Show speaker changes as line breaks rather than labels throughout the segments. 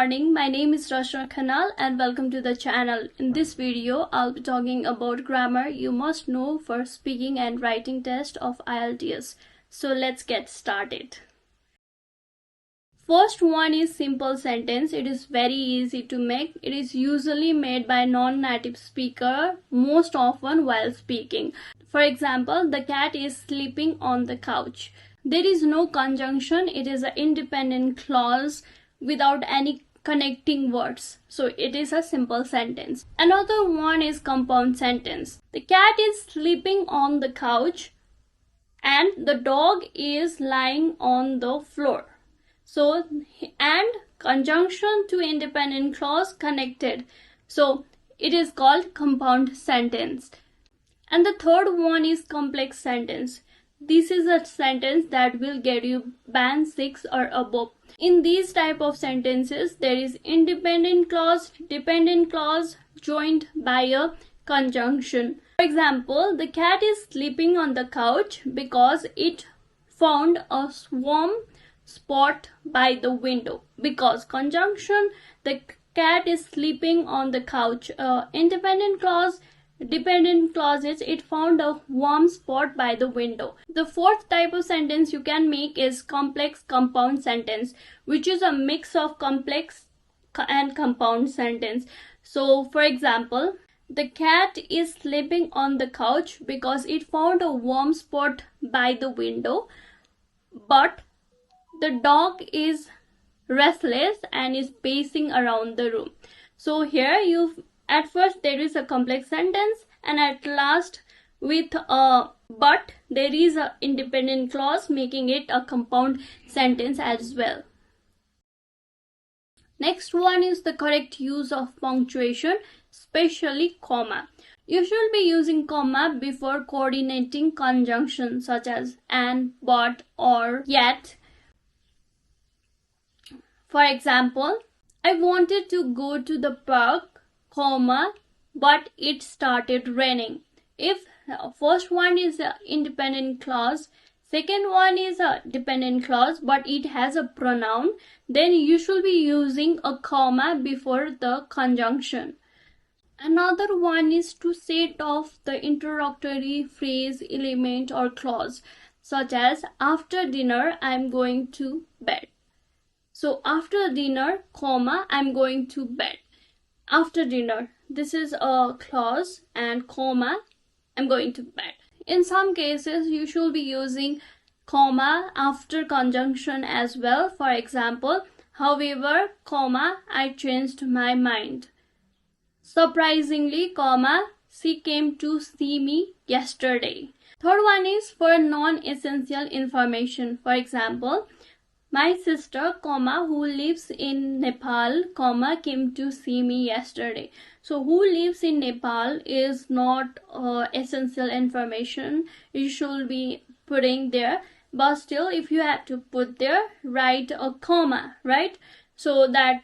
morning, my name is Rashna Khanal and welcome to the channel. In this video, I'll be talking about grammar you must know for speaking and writing test of IELTS. So let's get started. First one is simple sentence. It is very easy to make. It is usually made by non-native speaker most often while speaking. For example, the cat is sleeping on the couch. There is no conjunction. It is an independent clause without any connecting words. So it is a simple sentence. Another one is compound sentence. The cat is sleeping on the couch and the dog is lying on the floor. So, and conjunction to independent clause connected. So it is called compound sentence. And the third one is complex sentence. This is a sentence that will get you band 6 or above. In these type of sentences, there is independent clause, dependent clause joined by a conjunction. For example, the cat is sleeping on the couch because it found a warm spot by the window. Because conjunction, the cat is sleeping on the couch. Independent clause, dependent clauses, it found a warm spot by the window. The fourth type of sentence you can make is complex compound sentence, which is a mix of complex and compound sentence. So for example, the cat is sleeping on the couch because it found a warm spot by the window, but the dog is restless and is pacing around the room. So here at first there is a complex sentence, and at last with a but there is an independent clause making it a compound sentence as well. Next one is the correct use of punctuation, especially comma. You should be using comma before coordinating conjunctions such as and, but, or, yet. For example, I wanted to go to the park, comma, but it started raining. If first one is an independent clause, second one is a dependent clause, but it has a pronoun, then you should be using a comma before the conjunction. Another one is to set off the introductory phrase, element, or clause, such as after dinner I'm going to bed. So after dinner, comma, I'm going to bed. After dinner, this is a clause, and comma, I'm going to bed. In some cases, you should be using comma after conjunction as well. For example, however, comma, I changed my mind. Surprisingly, comma, she came to see me yesterday. Third one is for non-essential information. For example, my sister, comma, who lives in Nepal, comma, came to see me yesterday. So who lives in Nepal is not essential information. You should be putting there. But still, if you have to put there, write a comma, right? So that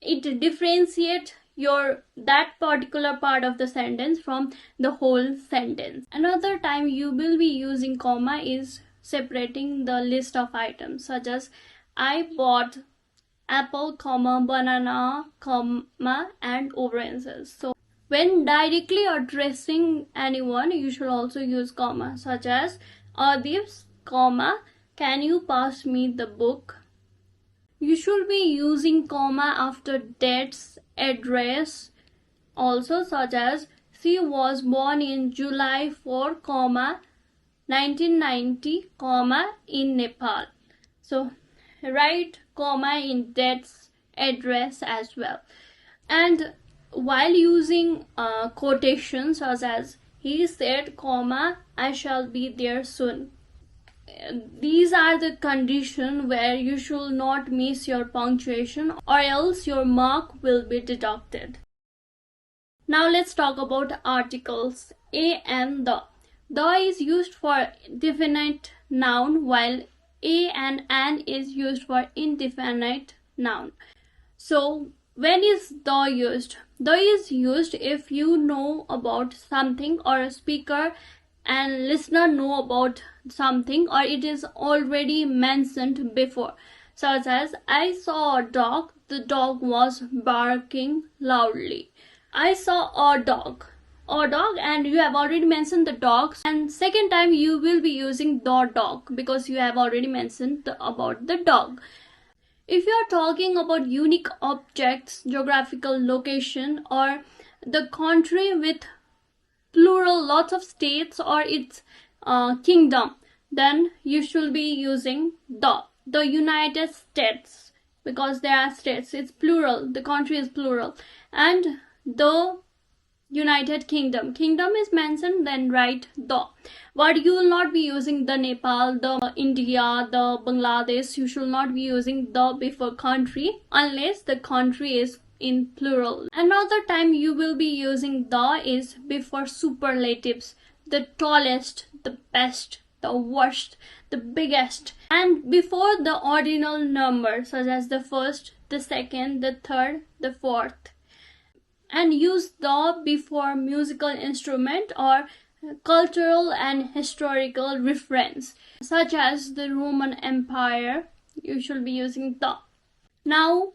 it differentiates that particular part of the sentence from the whole sentence. Another time you will be using comma is separating the list of items, such as I bought apple, comma, banana, comma, and oranges. So when directly addressing anyone, you should also use comma, such as Adivs, comma, can you pass me the book? You should be using comma after dates, address, also, such as she was born in July 4, comma, 1990, comma, in Nepal. So write comma in dates, address as well. And while using quotations such as he said, comma, I shall be there soon. These are the conditions where you should not miss your punctuation, or else your mark will be deducted. Now let's talk about articles. A and the. The is used for definite noun, while a and an is used for indefinite noun. So when is the used? The is used if you know about something, or a speaker and listener know about something, or it is already mentioned before, such as I saw a dog the dog was barking loudly. I saw a dog. A dog, and you have already mentioned the dogs, and second time you will be using the dog because you have already mentioned about the dog. If you are talking about unique objects, geographical location, or the country with plural lots of states or its kingdom, then you should be using the United States, because there are states, it's plural, the country is plural, and the United Kingdom is mentioned, then write the. But you will not be using the Nepal, the India, the Bangladesh. You should not be using the before country unless the country is in plural. Another time you will be using the is before superlatives, the tallest, the best, the worst, the biggest, and before the ordinal number such as the first, the second, the third, the fourth. And use the before musical instrument or cultural and historical reference such as the Roman Empire. You should be using the. Now,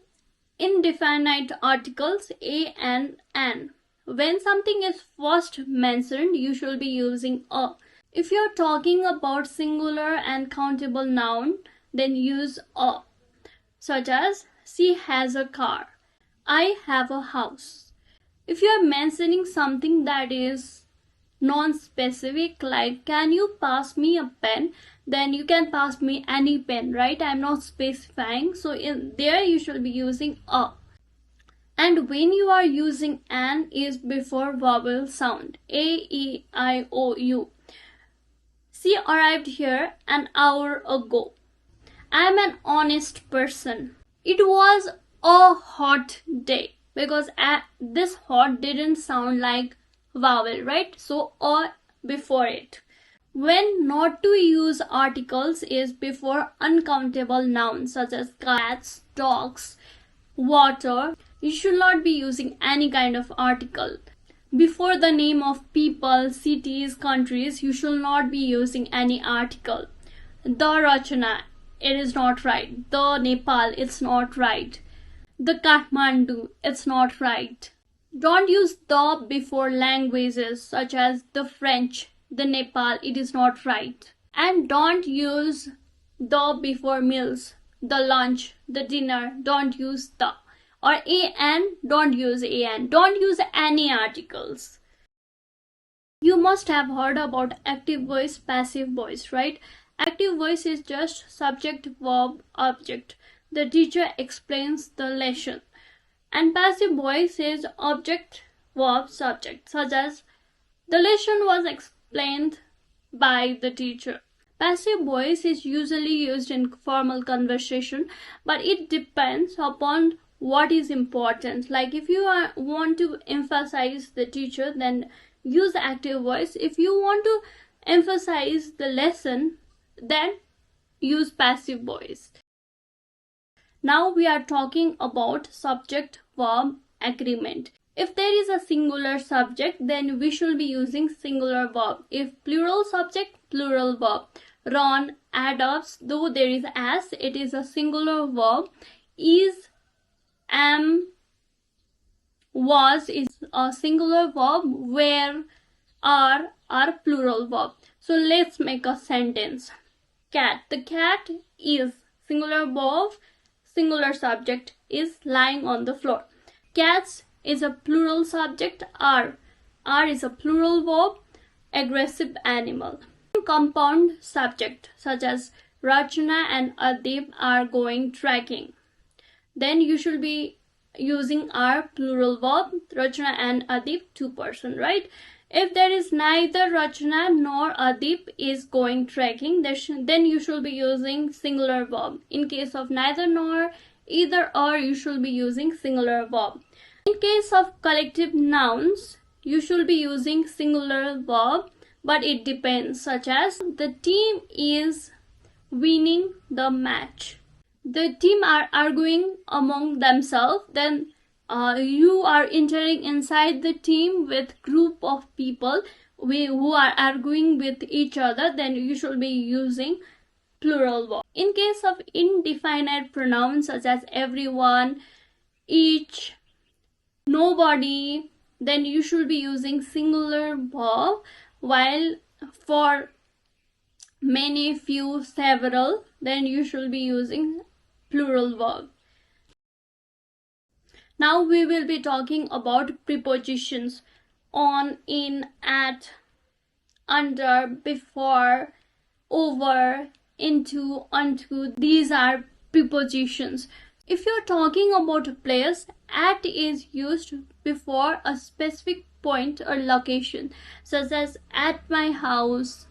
indefinite articles a and an. When something is first mentioned, you should be using a. If you're talking about singular and countable noun, then use a, such as she has a car, I have a house. If you are mentioning something that is non-specific, like can you pass me a pen, then you can pass me any pen, right? I'm not specifying, so in there you should be using a. And when you are using an is before vowel sound, a, e, I, o, u. She arrived here an hour ago. I'm an honest person. It was a hot day, because this hot didn't sound like vowel, right? So a before it. When not to use articles is before uncountable nouns such as cats, dogs, water. You should not be using any kind of article. Before the name of people, cities, countries, you should not be using any article. The Rachana, it is not right. The Nepal, it's not right. The Kathmandu, it's not right. Don't use the before languages such as the French, the Nepal, it is not right. And don't use the before meals, the lunch, the dinner, don't use the. Or an, don't use an. Don't use any articles. You must have heard about active voice, passive voice, right? Active voice is just subject, verb, object. The teacher explains the lesson. And passive voice is object, verb, subject, such as the lesson was explained by the teacher. Passive voice is usually used in formal conversation, but it depends upon what is important. Like if you want to emphasize the teacher, then use active voice. If you want to emphasize the lesson, then use passive voice. Now we are talking about subject-verb agreement. If there is a singular subject, then we should be using singular verb. If plural subject, plural verb. Run, adopts, though there is as, it is a singular verb. Is, am, was is a singular verb. Where, are plural verb. So let's make a sentence. Cat. The cat is singular verb. Singular subject is lying on the floor. Cats is a plural subject. Are is a plural verb. Aggressive animal. Compound subject such as Rachana and Adib are going trekking. Then you should be using are plural verb. Rachana and Adib, two person, right? If there is neither Rachana nor Adib is going trekking, then you should be using singular verb. In case of neither nor, either or, you should be using singular verb. In case of collective nouns, you should be using singular verb, but it depends, such as the team is winning the match. The team are arguing among themselves, then you are entering inside the team with group of people who are arguing with each other, then you should be using plural verb. In case of indefinite pronouns such as everyone, each, nobody, then you should be using singular verb, while for many, few, several, then you should be using plural verb. Now we will be talking about prepositions: on, in, at, under, before, over, into, unto. These are prepositions. If you're talking about a place, at is used before a specific point or location, such as at my house,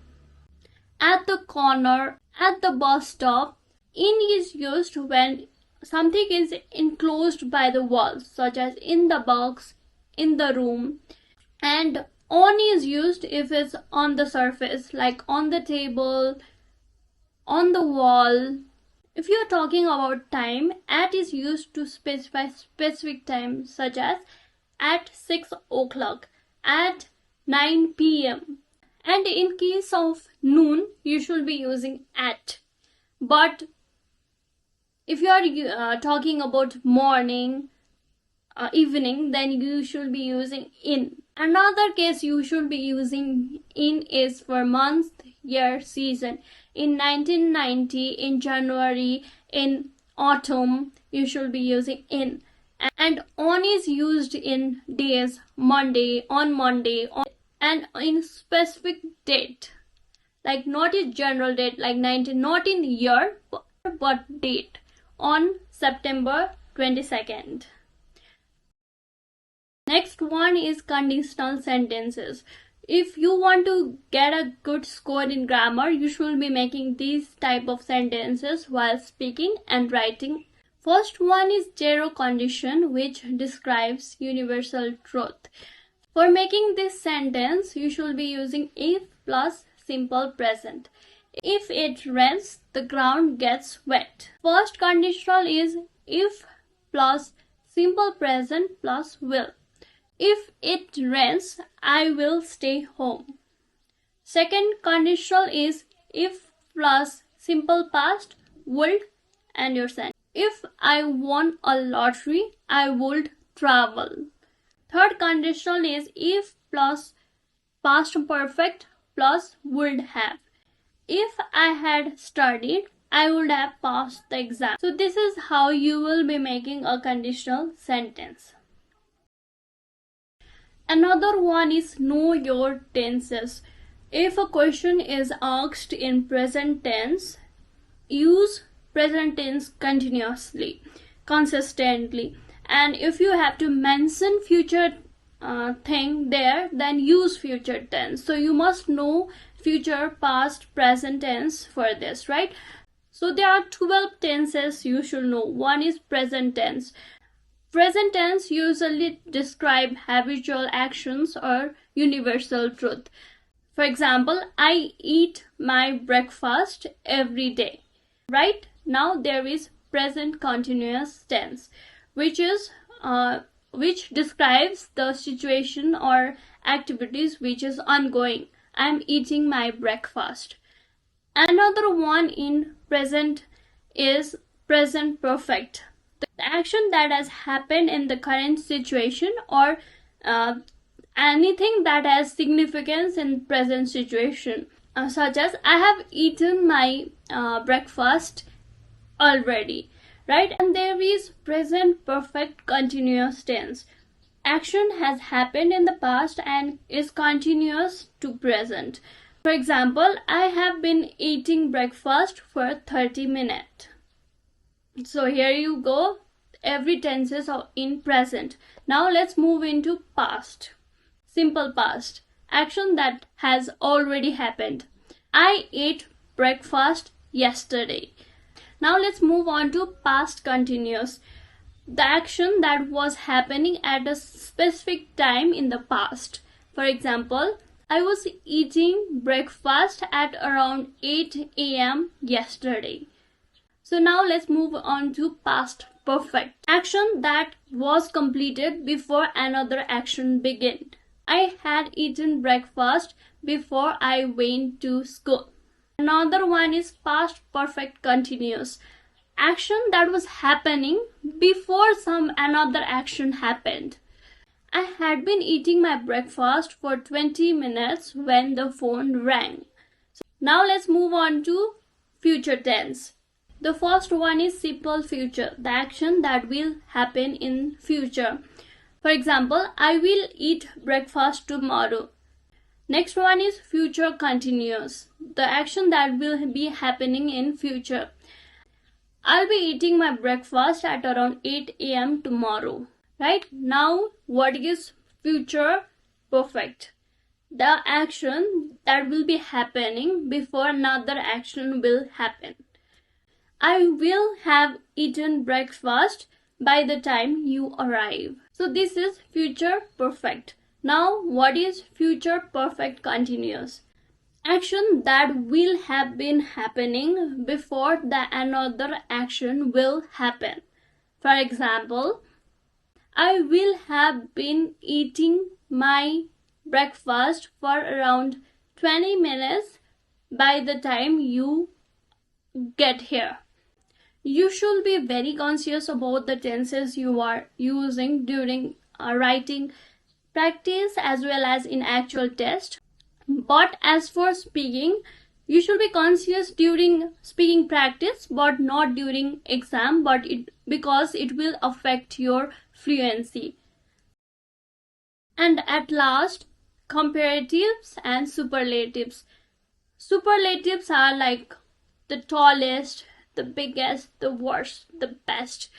at the corner, at the bus stop. In is used when something is enclosed by the walls, such as in the box, in the room. And on is used if it's on the surface, like on the table, on the wall. If you're talking about time, at is used to specify specific time, such as at 6 o'clock, at 9 p.m. And in case of noon, you should be using at. But if you are talking about morning, evening, then you should be using in. Another case you should be using in is for month, year, season. In 1990, in January, in autumn, you should be using in. And on is used in days, Monday, and in specific date, like not a general date like 19, not in year but date, on September 22nd. Next one is conditional sentences. If you want to get a good score in grammar, you should be making these type of sentences while speaking and writing. First one is zero condition, which describes universal truth. For making this sentence, you should be using if plus simple present. If it rains, the ground gets wet. First conditional is if plus simple present plus will. If it rains, I will stay home. Second conditional is if plus simple past, would, and your sentence. If I won a lottery, I would travel. Third conditional is if plus past perfect plus would have. If I had studied, I would have passed the exam. So this is how you will be making a conditional sentence. Another one is know your tenses. If a question is asked in present tense, use present tense continuously, consistently. And if you have to mention future thing there, then use future tense. So you must know future, past, present tense for this, right? So there are 12 tenses you should know. One is present tense. Present tense usually describe habitual actions or universal truth. For example, I eat my breakfast every day. Right? Now there is present continuous tense, which describes the situation or activities which is ongoing. I am eating my breakfast. Another one in present is present perfect. The action that has happened in the current situation or anything that has significance in present situation, such as I have eaten my breakfast already, right? And there is present perfect continuous tense. Action has happened in the past and is continuous to present. For example, I have been eating breakfast for 30 minutes. So here you go. Every tenses are in present. Now let's move into past. Simple past. Action that has already happened. I ate breakfast yesterday. Now let's move on to past continuous. The action that was happening at a specific time in the past. For example, I was eating breakfast at around 8 a.m. yesterday. So now let's move on to past perfect. Action that was completed before another action began. I had eaten breakfast before I went to school. Another one is past perfect continuous. action that was happening before some another action happened. I had been eating my breakfast for 20 minutes when the phone rang. Now let's move on to future tense. The first one is simple future, the action that will happen in future. For example, I will eat breakfast tomorrow. Next one is future continuous, the action that will be happening in future. I'll be eating my breakfast at around 8 a.m. tomorrow. Right? Now, what is future perfect? The action that will be happening before another action will happen. I will have eaten breakfast by the time you arrive. So this is future perfect. Now, what is future perfect continuous? Action that will have been happening before the another action will happen. For example, I will have been eating my breakfast for around 20 minutes by the time you get here. You should be very conscious about the tenses you are using during writing practice as well as in actual test. But as for speaking, you should be conscious during speaking practice but not during exam, because it will affect your fluency. And at last, comparatives and superlatives. Superlatives are like the tallest, the biggest, the worst, the best.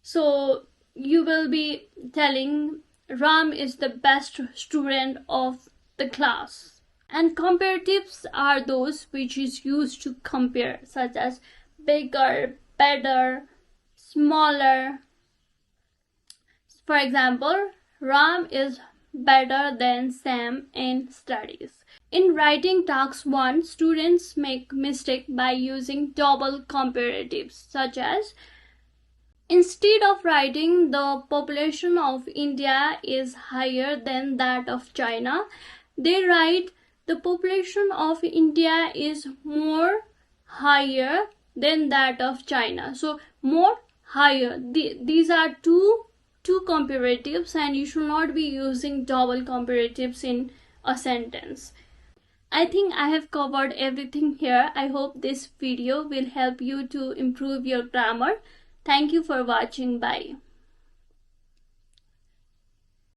So you will be telling Ram is the best student of the class. And comparatives are those which is used to compare, such as bigger, better, smaller. For example, Ram is better than Sam in studies. In writing task 1, students make mistake by using double comparatives, such as instead of writing the population of India is higher than that of China, they write the population of India is more higher than that of China. So more higher. These are two comparatives, and you should not be using double comparatives in a sentence. I think I have covered everything here. I hope this video will help you to improve your grammar. Thank you for watching. Bye.